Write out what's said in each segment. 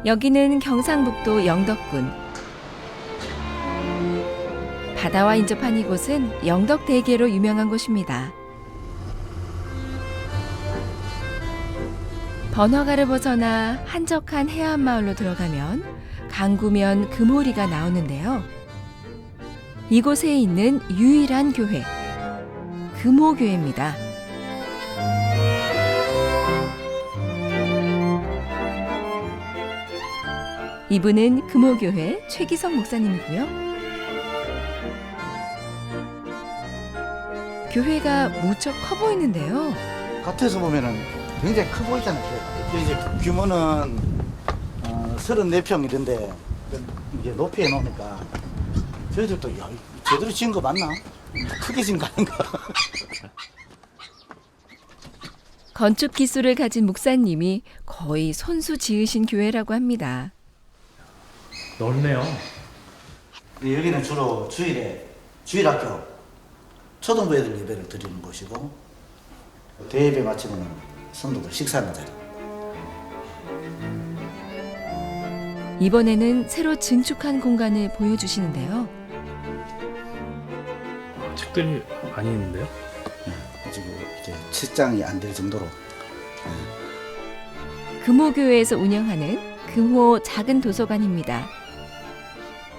여기는 경상북도 영덕군. 바다와 인접한 이곳은 영덕대게로 유명한 곳입니다. 번화가를 벗어나 한적한 해안마을로 들어가면 강구면 금오리가 나오는데요. 이곳에 있는 유일한 교회, 금오교회입니다. 이분은 금오교회 최기성 목사님이고요. 교회가 무척 커 보이는데요. 겉에서 보면은 굉장히 커 보이잖아요. 교회가. 이제 규모는 34평 이런데 이제 높이 해놓으니까 저희들도 야, 제대로 지은 거 맞나? 크게 지은 거 아닌가? 건축 기술을 가진 목사님이 거의 손수 지으신 교회라고 합니다. 넓네요. 여기는 주로 주일학교 초등부 애들 예배를 드리는 곳이고 대예배 마치고는 성도들 식사하는 자리. 이번에는 새로 증축한 공간을 보여주시는데요. 책들이 많이 있는데요. 지금 이제 책장이 안 될 정도로. 금호교회에서 운영하는 금호 작은 도서관입니다.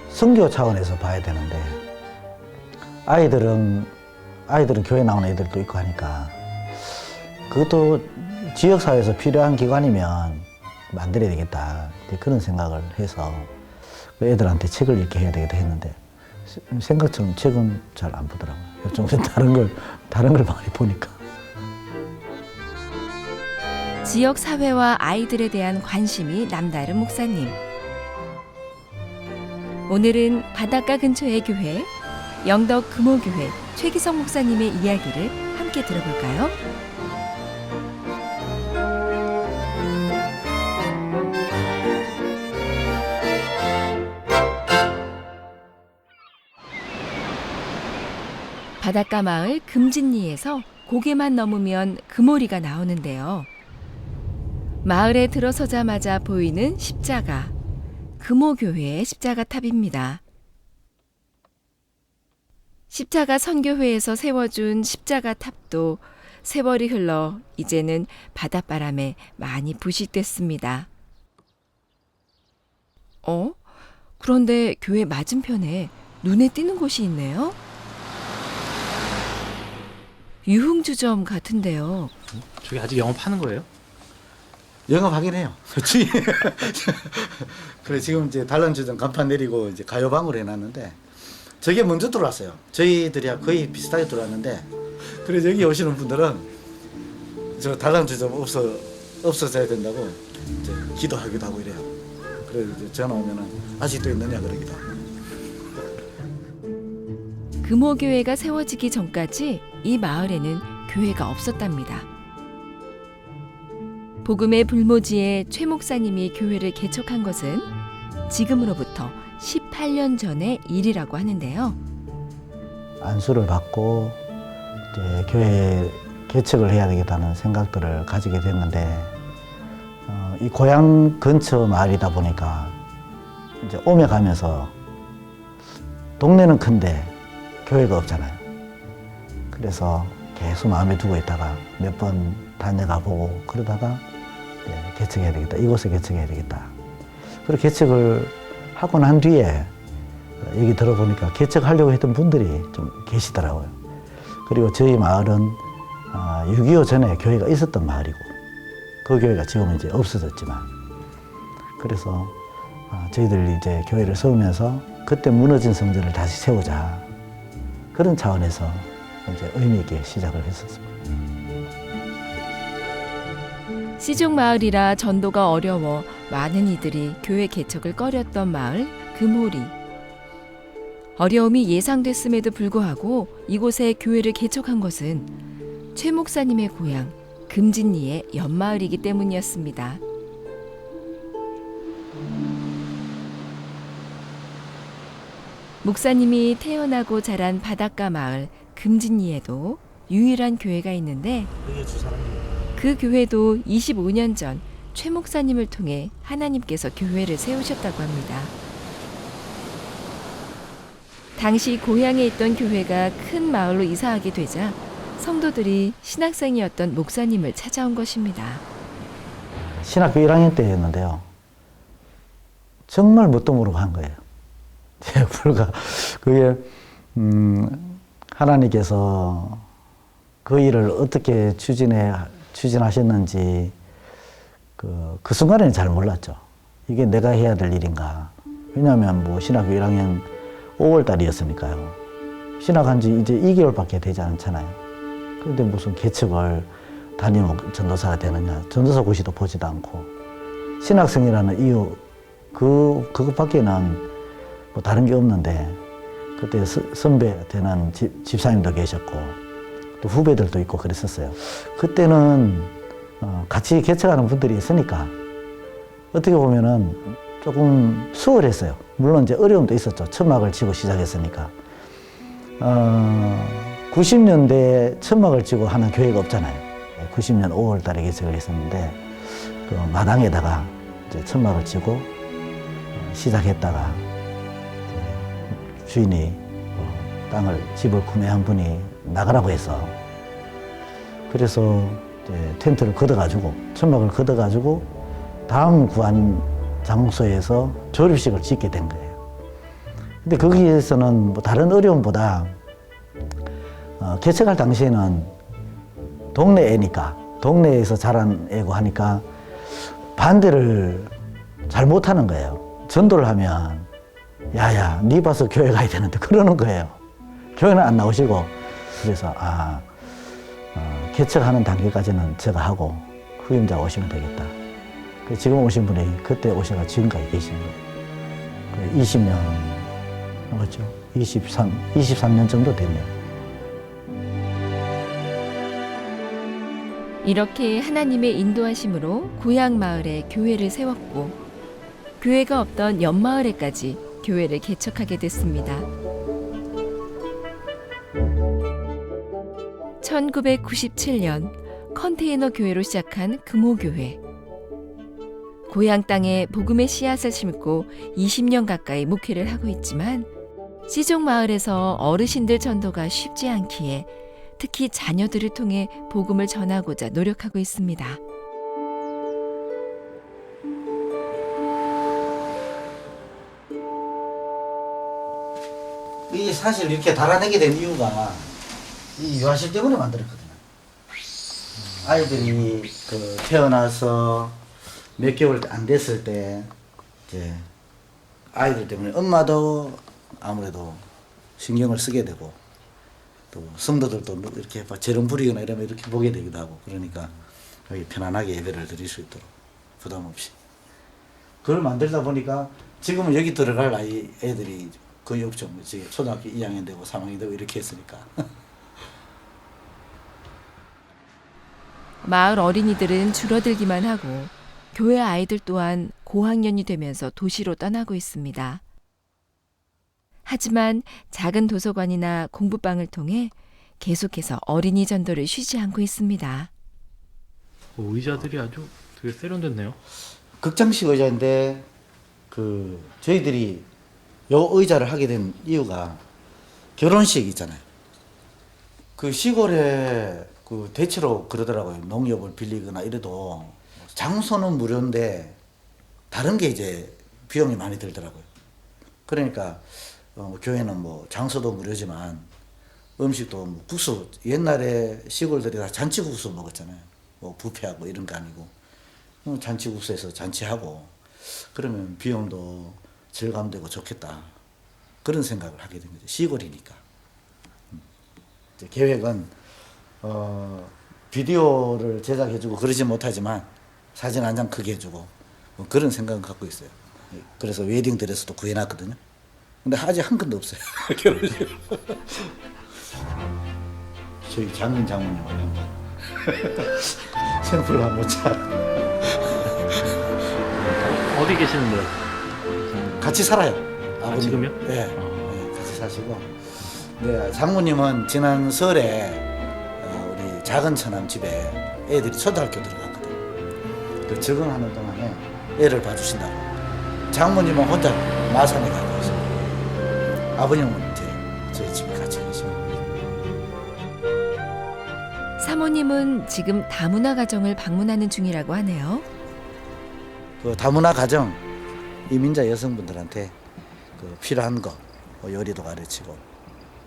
선교 차원에서 봐야 되는데 아이들은 교회 나오는 애들도 있고 하니까 그것도 지역사회에서 필요한 기관이면 만들어야 되겠다 그런 생각을 해서 애들한테 책을 읽게 해야 되겠다 했는데 생각처럼 책은 잘 안 보더라고요. 좀 다른 걸 많이 보니까. 지역 사회와 아이들에 대한 관심이 남다른 목사님. 오늘은 바닷가 근처의 교회, 영덕 금호교회 최기성 목사님의 이야기를 함께 들어볼까요? 바닷가 마을 금진리에서 고개만 넘으면 금오리가 나오는데요. 마을에 들어서자마자 보이는 십자가, 금오교회의 십자가 탑입니다. 십자가 선교회에서 세워준 십자가 탑도 세월이 흘러 이제는 바닷바람에 많이 부식됐습니다. 그런데 교회 맞은편에 눈에 띄는 곳이 있네요. 유흥주점 같은데요. 저기 아직 영업하는 거예요? 영업하긴 해요. 그래 지금 이제 단란주점 간판 내리고 이제 가요방으로 해놨는데 저게 먼저 들어왔어요. 저희들이야 거의 비슷하게 들어왔는데 그래 여기 오시는 분들은 저 단란주점 없어져야 된다고 이제 기도하기도 하고 이래요. 그래 이제 전화 오면은 아직도 있느냐 그러기도 하고. 금호교회가 세워지기 전까지 이 마을에는 교회가 없었답니다. 복음의 불모지에 최 목사님이 교회를 개척한 것은 지금으로부터 18년 전의 일이라고 하는데요. 안수를 받고 이제 교회 개척을 해야 되겠다는 생각들을 가지게 됐는데 이 고향 근처 마을이다 보니까 이제 오며 가면서 동네는 큰데 교회가 없잖아요. 그래서 계속 마음에 두고 있다가 몇 번 다녀가 보고 그러다가 개척해야 되겠다. 이곳에 개척해야 되겠다. 그리고 개척을 하고 난 뒤에 얘기 들어보니까 개척하려고 했던 분들이 좀 계시더라고요. 그리고 저희 마을은 6.25 전에 교회가 있었던 마을이고 그 교회가 지금은 이제 없어졌지만 그래서 저희들이 이제 교회를 세우면서 그때 무너진 성전을 다시 세우자 그런 차원에서 이제 의미 있게 시작을 했었습니다. 시종 마을이라 전도가 어려워 많은 이들이 교회 개척을 꺼렸던 마을 금오리. 어려움이 예상됐음에도 불구하고 이곳에 교회를 개척한 것은 최 목사님의 고향 금진리의 옆마을이기 때문이었습니다. 목사님이 태어나고 자란 바닷가 마을 금진리에도 유일한 교회가 있는데 그 교회도 25년 전 최 목사님을 통해 하나님께서 교회를 세우셨다고 합니다. 당시 고향에 있던 교회가 큰 마을로 이사하게 되자 성도들이 신학생이었던 목사님을 찾아온 것입니다. 신학교 1학년 때였는데요. 정말 뭣도 모르고 한 거예요. 불과 그게 하나님께서 그 일을 어떻게 추진하셨는지 그 순간에는 잘 몰랐죠. 이게 내가 해야 될 일인가. 왜냐하면 뭐 신학교 1학년 5월 달이었으니까요. 신학한 지 이제 2개월밖에 되지 않잖아요. 그런데 무슨 계측을 담임 전도사가 되느냐. 전도사 고시도 보지도 않고. 신학생이라는 이유, 그것밖에는 뭐 다른 게 없는데, 그때 선배 되는 집사님도 계셨고, 또 후배들도 있고 그랬었어요. 그때는 같이 개척하는 분들이 있으니까 어떻게 보면은 조금 수월했어요. 물론 이제 어려움도 있었죠. 천막을 치고 시작했으니까. 90년대에 천막을 치고 하는 교회가 없잖아요. 90년 5월 달에 개척을 했었는데, 그 마당에다가 이제 천막을 치고 시작했다가 주인이 집을 구매한 분이 나가라고 해서, 그래서 이제 텐트를 걷어가지고, 천막을 걷어가지고 다음 구한 장소에서 조립식을 짓게 된 거예요. 근데 거기에서는 뭐 다른 어려움보다 개척할 당시에는 동네 애니까, 동네에서 자란 애고 하니까 반대를 잘 못하는 거예요. 전도를 하면 야야 네 봐서 교회 가야 되는데 그러는 거예요. 교회는 안 나오시고. 그래서 개척하는 단계까지는 제가 하고 후임자 오시면 되겠다. 지금 오신 분이 그때 오셔가 지금까지 계신 거예요. 20년 넘었죠. 23년 정도 됐네요. 이렇게 하나님의 인도하심으로 고향 마을에 교회를 세웠고, 교회가 없던 옆마을에까지 교회를 개척하게 됐습니다. 1997년 컨테이너 교회로 시작한 금호교회. 고향 땅에 복음의 씨앗을 심고 20년 가까이 목회를 하고 있지만, 시종 마을에서 어르신들 전도가 쉽지 않기에 특히 자녀들을 통해 복음을 전하고자 노력하고 있습니다. 이 사실 이렇게 달아내게 된 이유가 이 유아실 때문에 만들었거든요. 아이들이 태어나서 몇 개월 안 됐을 때 이제 아이들 때문에 엄마도 아무래도 신경을 쓰게 되고, 또 성도들도 이렇게 재롱 부리거나 이러면 이렇게 보게 되기도 하고, 그러니까 여기 편안하게 예배를 드릴 수 있도록 부담 없이 그걸 만들다 보니까 지금은 여기 들어갈 애들이 거의 없죠. 지금 초등학교 2학년 되고 3학년 되고 이렇게 했으니까. 마을 어린이들은 줄어들기만 하고 교회 아이들 또한 고학년이 되면서 도시로 떠나고 있습니다. 하지만 작은 도서관이나 공부방을 통해 계속해서 어린이 전도를 쉬지 않고 있습니다. 의자들이 아주 되게 세련됐네요. 극장식 의자인데 저희들이 요 의자를 하게 된 이유가 결혼식 있잖아요. 그 시골에 대체로 그러더라고요. 농협을 빌리거나 이래도 장소는 무료인데 다른 게 이제 비용이 많이 들더라고요. 그러니까 교회는 뭐 장소도 무료지만 음식도 뭐 국수, 옛날에 시골들이 다 잔치국수 먹었잖아요. 뭐 뷔페하고 이런 거 아니고 잔치국수에서 잔치하고 그러면 비용도 절감되고 좋겠다. 그런 생각을 하게 된 거죠. 시골이니까. 이제 계획은 비디오를 제작해주고 그러지 못하지만 사진 한 장 크게 해주고 뭐 그런 생각을 갖고 있어요. 그래서 웨딩 드레스도 구해놨거든요. 근데 아직 한 건도 없어요. 결혼식. 저희 장모님 샘플 한번 차. 어디 계시는데요? 같이 살아요. 아버님. 지금요? 네. 네, 같이 사시고. 네, 장모님은 지난 설에 우리 작은 처남 집에 애들이 초등학교 들어갔거든요. 그 적응하는 동안에 애를 봐주신다고. 장모님은 혼자 마산에 가고 계세요. 아버님은 이제 저희 집에 같이 계시고. 사모님은 지금 다문화 가정을 방문하는 중이라고 하네요. 그 다문화 가정 이민자 여성분들한테 그 필요한 거, 뭐 요리도 가르치고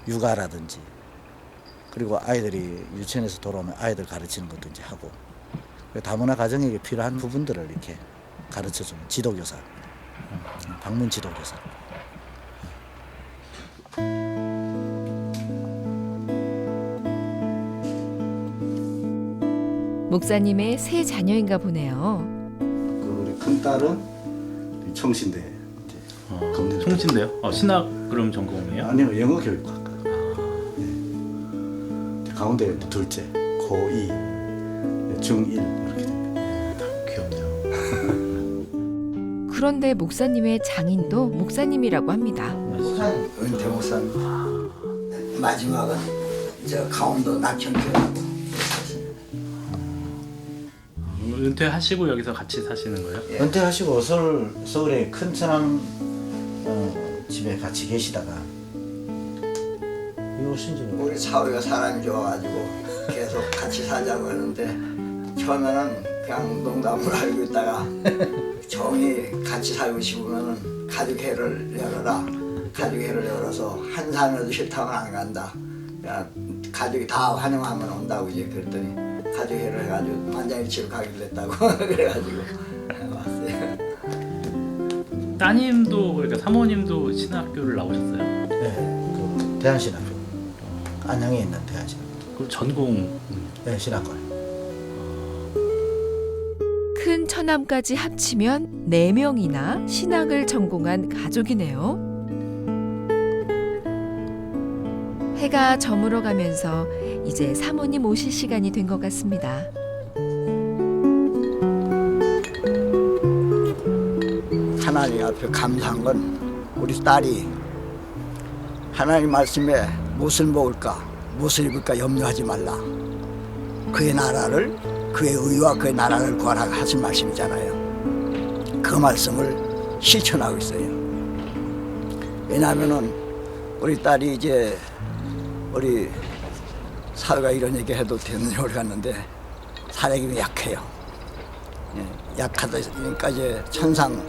육아라든지 그리고 아이들이 유치원에서 돌아오면 아이들 가르치는 것도 이제 하고 다문화 가정에게 필요한 부분들을 이렇게 가르쳐주는 지도교사, 방문 지도교사. 목사님의 세 자녀인가 보네요. 그 우리 큰 딸은 청신대 이제 검는 총신데요? 신학 그럼 전공이에요? 아니요 영어 교육학과. 네. 가운데 둘째 고2, 중1 이렇게 됩니다. 귀엽네요. 그런데 목사님의 장인도 목사님이라고 합니다. 은퇴 목사님. 마지막은 저 강원도 낙천교회하고 은퇴하시고 여기서 같이 사시는 거예요? 은퇴하시고 서울의 큰 천왕 집에 같이 계시다가 여기 오신 지는 우리 사우리가 사람이 좋아가지고 계속 같이 살자고 했는데 처음에는 그냥 농담으로 알고 있다가 정이 같이 살고 싶으면 가족회를 열어라. 가족회를 열어서 한 사람이라도 싫다면 안 간다. 그냥 가족이 다 환영하면 온다고 이제 그랬더니 가족회를 해가지고 만장일치로 가기로 했다고 그래가지고 왔어요. 따님도 그러니까 사모님도 신학교를 나오셨어요? 네, 그 대한신학교 안양에 있는 대한신학교. 그 전공 네, 신학과. 큰 처남까지 합치면 4명이나 신학을 전공한 가족이네요. 해가 저물어 가면서 이제 사모님 오실 시간이 된 것 같습니다. 하나님 앞에 감사한 건 우리 딸이 하나님 말씀에 무엇을 먹을까 무엇을 입을까 염려하지 말라. 그의 나라를 그의 의와 그의 나라를 구하라 하신 말씀이잖아요. 그 말씀을 실천하고 있어요. 왜냐하면은 우리 딸이 이제 우리 사회가 이런 얘기 해도 되는지 모르겠는데 사례기는 약해요. 약하다 보니까 이제 천상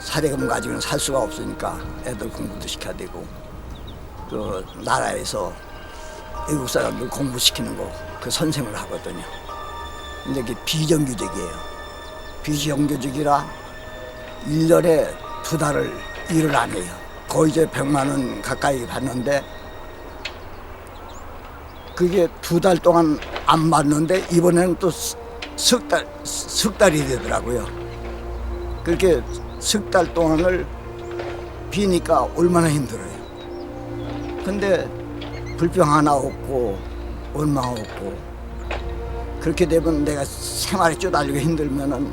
사례금 가지고는 살 수가 없으니까 애들 공부도 시켜야 되고 그 나라에서 외국 사람들 공부시키는 거 그 선생을 하거든요. 근데 그게 비정규직이에요. 비정규직이라 1년에 2달을 일을 안 해요. 거의 이제 100만 원 가까이 받는데 그게 2달 동안 안 받는데 이번에는 또 석 달이 되더라고요. 그렇게 석 달 동안을 비니까 얼마나 힘들어요. 근데 불평 하나 없고 원망 없고 그렇게 되면 내가 생활에 쪼달리고 힘들면은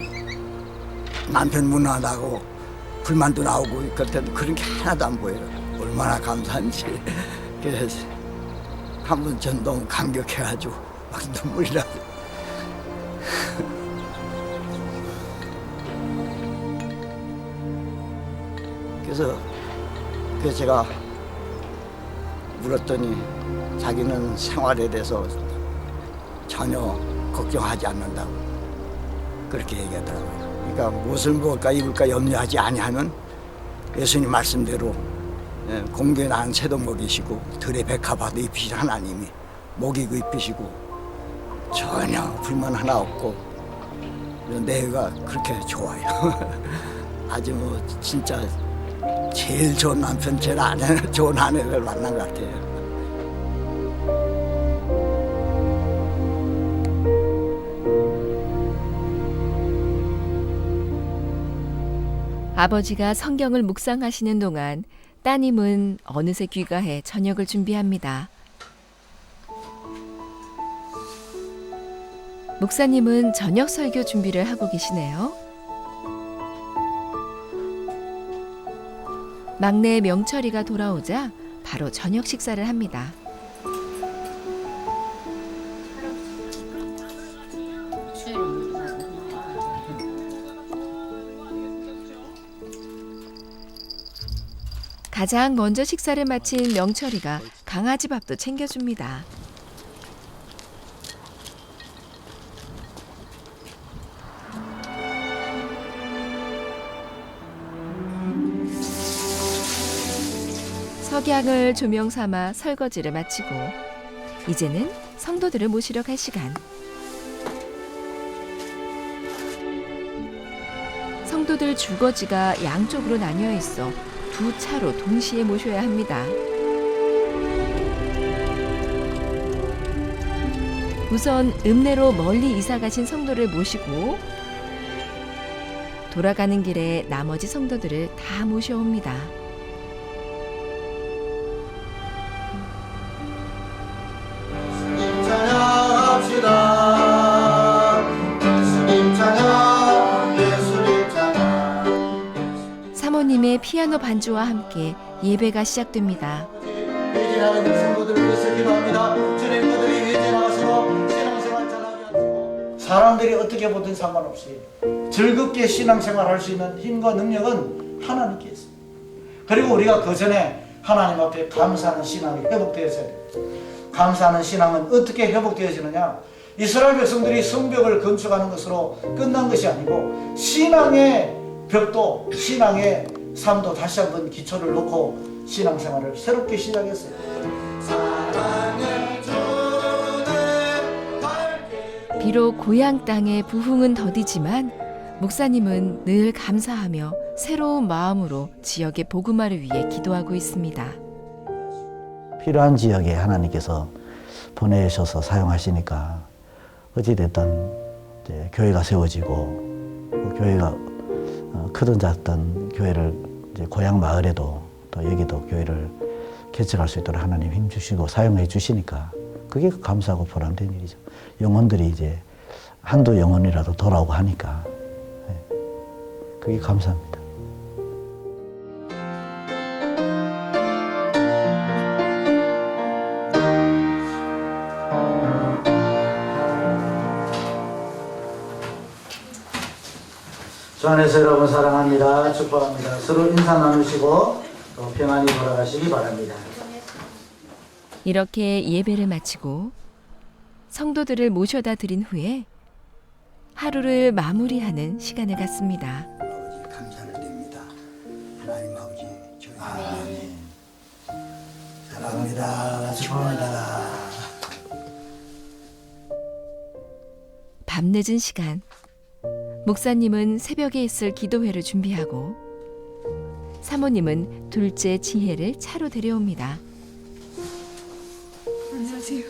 남편 무난하다고 불만도 나오고 그때도 그런 게 하나도 안 보여요. 얼마나 감사한지. 그래서 한번 전 너무 감격해가지고 막 눈물이 나요. 그래서 제가 물었더니 자기는 생활에 대해서 전혀 걱정하지 않는다고 그렇게 얘기하더라고요. 그러니까 무엇을 먹을까 입을까 염려하지 아니하는 예수님 말씀대로 공중에 나는 새도 먹이시고 들의 백합화도 입히신 하나님이 먹이고 입히시고 전혀 불만 하나 없고 내가 그렇게 좋아요. 아주 뭐 진짜 제일 좋은 남편, 제일 좋은 아내를 만난 것 같아요. 아버지가 성경을 묵상하시는 동안 따님은 어느새 귀가해 저녁을 준비합니다. 목사님은 저녁 설교 준비를 하고 계시네요. 막내 명철이가 돌아오자 바로 저녁 식사를 합니다. 가장 먼저 식사를 마친 명철이가 강아지 밥도 챙겨줍니다. 석양을 조명 삼아 설거지를 마치고 이제는 성도들을 모시러 갈 시간. 성도들 주거지가 양쪽으로 나뉘어 있어 두 차로 동시에 모셔야 합니다. 우선 읍내로 멀리 이사 가신 성도를 모시고 돌아가는 길에 나머지 성도들을 다 모셔옵니다. 사모님의 피아노 반주와 함께 예배가 시작됩니다. 회개하는 성도들을 위해서 기도합니다. 주님 그들이 회개하시고 신앙생활 잘하게 하시고 사람들이 어떻게 보든 상관없이 즐겁게 신앙생활할 수 있는 힘과 능력은 하나님께 있습니다. 그리고 우리가 그 전에 하나님 앞에 감사하는 신앙이 회복되어져야 돼요. 감사하는 신앙은 어떻게 회복되어지느냐? 이스라엘 백성들이 성벽을 건축하는 것으로 끝난 것이 아니고 신앙의 벽도 신앙의 삶도 다시 한번 기초를 놓고 신앙생활을 새롭게 시작했어요. 비록 고향 땅의 부흥은 더디지만 목사님은 늘 감사하며 새로운 마음으로 지역의 복음화를 위해 기도하고 있습니다. 필요한 지역에 하나님께서 보내셔서 사용하시니까 어찌됐든 이제 교회가 세워지고 교회가 크든 작든 교회를 이제 고향 마을에도 또 여기도 교회를 개척할 수 있도록 하나님 힘주시고 사용해 주시니까 그게 감사하고 보람된 일이죠. 영혼들이 이제 한두 영혼이라도 돌아오고 하니까 그게 감사합니다. 주 안에서 여러분 사랑합니다. 축복합니다. 서로 인사 나누시고 또 평안히 돌아가시기 바랍니다. 이렇게 예배를 마치고 성도들을 모셔다 드린 후에 하루를 마무리하는 시간을 갖습니다. 아버지 감사를 드립니다. 하나님 아버지 저희 아멘. 사랑합니다. 축복합니다. 밤늦은 시간 목사님은 새벽에 있을 기도회를 준비하고 사모님은 둘째 지혜를 차로 데려옵니다. 안녕하세요.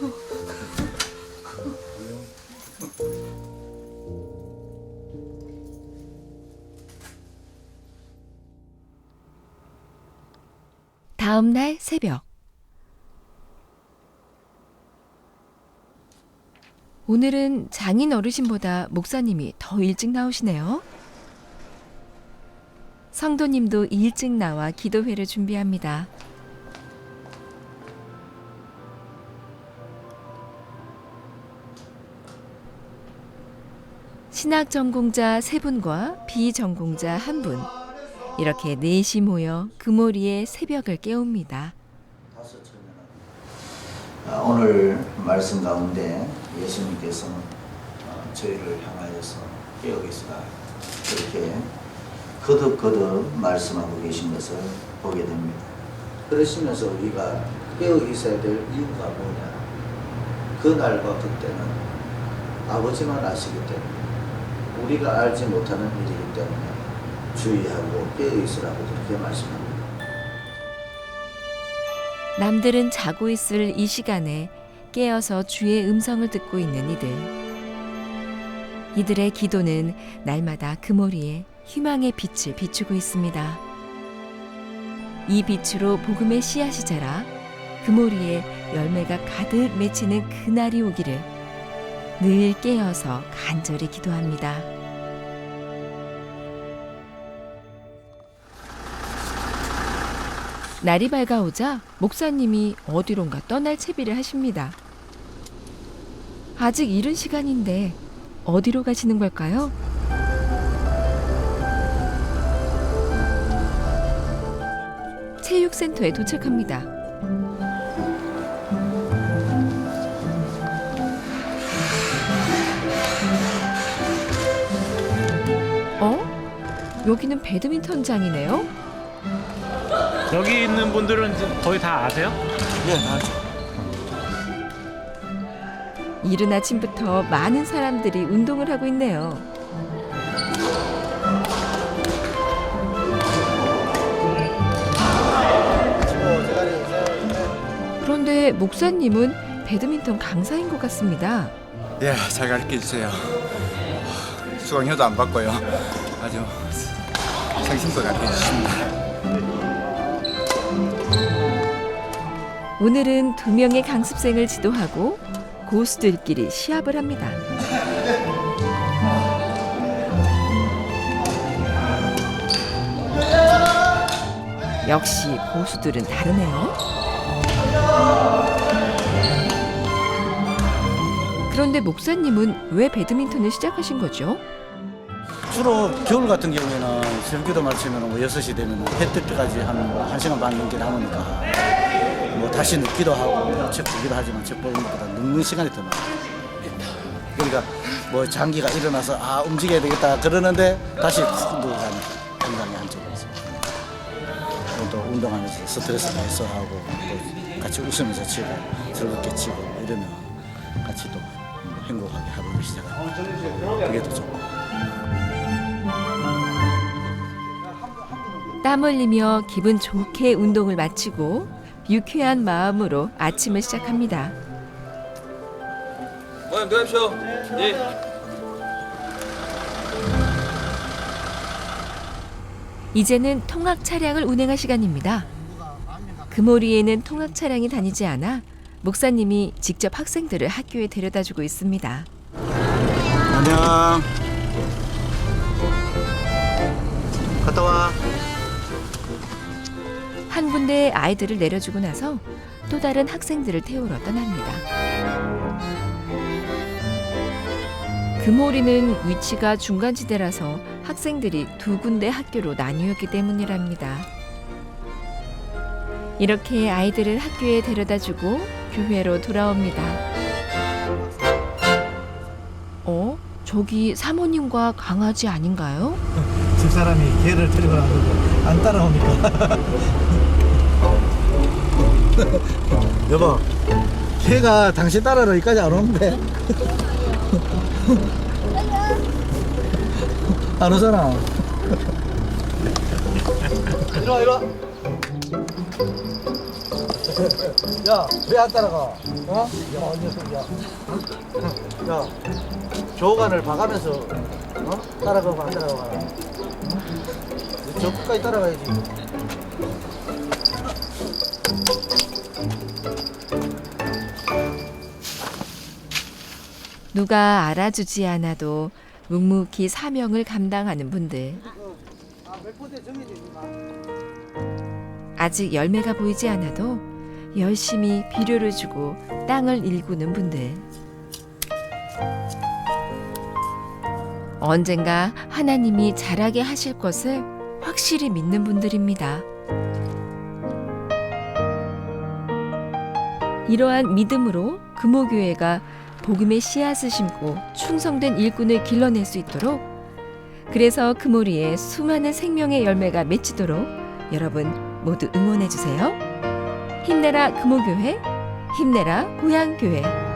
다음 날 새벽 오늘은 장인 어르신보다 목사님이 더 일찍 나오시네요. 성도님도 일찍 나와 기도회를 준비합니다. 신학 전공자 3분과 비전공자 1분, 이렇게 넷이 모여 금오리의 새벽을 깨웁니다. 오늘 말씀 가운데 예수님께서 저희를 향하여서 깨어 계시다 그렇게 거듭 말씀하고 계신 것을 보게 됩니다. 그러시면서 우리가 깨어 있어야 될 이유가 뭐냐? 그날과 그때는 아버지만 아시기 때문에 우리가 알지 못하는 일이기 때문에 주의하고 깨어 있으라고 그렇게 말씀합니다. 남들은 자고 있을 이 시간에 깨어서 주의 음성을 듣고 있는 이들의 기도는 날마다 금오리에 희망의 빛을 비추고 있습니다. 이 빛으로 복음의 씨앗이 자라 금오리에 열매가 가득 맺히는 그날이 오기를 늘 깨어서 간절히 기도합니다. 날이 밝아오자 목사님이 어디론가 떠날 채비를 하십니다. 아직 이른 시간인데 어디로 가시는 걸까요? 체육센터에 도착합니다. 여기는 배드민턴장이네요. 여기 있는 분들은 이제 거의 다 아세요? 네, 다 알죠. 이른 아침부터 많은 사람들이 운동을 하고 있네요. 그런데 목사님은 배드민턴 강사인 것 같습니다. 예, 잘 가르쳐 주세요. 수강료도 안 받고요. 아주 성심껏 가르쳐 주십니다. 오늘은 2명의 강습생을 지도하고 고수들끼리 시합을 합니다. 역시 고수들은 다르네요. 그런데 목사님은 왜 배드민턴을 시작하신 거죠? 주로 겨울 같은 경우에는 새벽기도 마치면 뭐 6시 되면 해 뜰 때까지 한 1시간 반 넘게 남으니까 뭐 다시 눕기도 하고 책 보기도 하지만 책 보는 것보다 눕는 시간이 더 많아요. 그러니까 뭐 장기가 일어나서 움직여야 되겠다 그러는데 다시 푹 누워가는 건강의 한쪽이 있어요. 또 운동하면서 스트레스 해소하고 또 같이 웃으면서 치고 즐겁게 치고 이러면 같이 또 행복하게 하루를 시작하고 그게 더 좋고. 땀 흘리며 기분 좋게 운동을 마치고 유쾌한 마음으로 아침을 시작합니다. 모임 들어가십시오. 예. 이제는 통학 차량을 운행할 시간입니다. 금오리에는 통학 차량이 다니지 않아 목사님이 직접 학생들을 학교에 데려다주고 있습니다. 안녕. 갔다 와. 한 군데 아이들을 내려주고 나서 또 다른 학생들을 태우러 떠납니다. 금오리는 위치가 중간지대라서 학생들이 2군데 학교로 나뉘었기 때문이랍니다. 이렇게 아이들을 학교에 데려다주고 교회로 돌아옵니다. 저기 사모님과 강아지 아닌가요? 집사람이 개를 데리고 나가고 안 따라오니까. 여보, 걔가 당신 따라러 여기까지 안 오는데. 안 오잖아. 이리 와, 이리 와. 야, 왜 안 따라가? 어? 야, 이 녀석이야. 야, 조간을 봐가면서 따라가고 안 따라가고. 저 끝까지 따라가야지. 누가 알아주지 않아도 묵묵히 사명을 감당하는 분들. 아직 열매가 보이지 않아도 열심히 비료를 주고 땅을 일구는 분들. 언젠가 하나님이 자라게 하실 것을 확실히 믿는 분들입니다. 이러한 믿음으로 금오교회가 복음의 씨앗을 심고 충성된 일꾼을 길러낼 수 있도록, 그래서 금오리에 수많은 생명의 열매가 맺히도록 여러분 모두 응원해 주세요. 힘내라 금오교회, 힘내라 고향교회.